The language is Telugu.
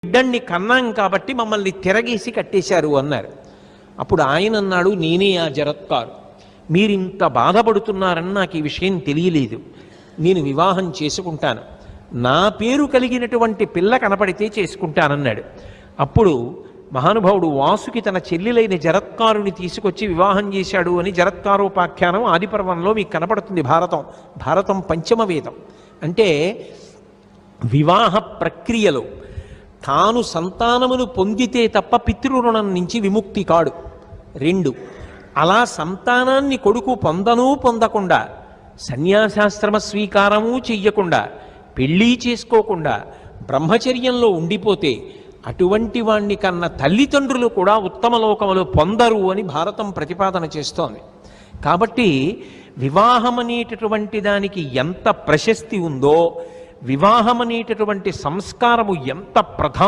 బిడ్డన్ని కన్నాం కాబట్టి మమ్మల్ని తిరగేసి కట్టేశారు అన్నారు. అప్పుడు ఆయన అన్నాడు, నేనే ఆ జరత్కారు. మీరింత బాధపడుతున్నారని నాకు ఈ విషయం తెలియలేదు. నేను వివాహం చేసుకుంటాను, నా పేరు కలిగినటువంటి పిల్ల కనపడితే చేసుకుంటానన్నాడు. అప్పుడు మహానుభావుడు వాసుకి తన చెల్లెలైన జరత్కారుని తీసుకొచ్చి వివాహం చేశాడు అని జరత్కారోపాఖ్యానం ఆదిపర్వంలో మీకు కనపడుతుంది. భారతం పంచమ వేదం. అంటే వివాహ ప్రక్రియలో తాను సంతానమును పొందితే తప్ప పితృరుణం నుంచి విముక్తి కాడు. 2, అలా సంతానాన్ని కొడుకు పొందకుండా సన్యాసాశ్రమ స్వీకారము చెయ్యకుండా పెళ్ళి చేసుకోకుండా బ్రహ్మచర్యంలో ఉండిపోతే అటువంటి వాణ్ణి కన్న తల్లిదండ్రులు కూడా ఉత్తమ లోకములు పొందరు అని భారతం ప్రతిపాదన చేస్తోంది. కాబట్టి వివాహం అనేటటువంటి దానికి ఎంత ప్రశస్తి ఉందో, వివాహం అనేటటువంటి సంస్కారము ఎంత ప్రధాన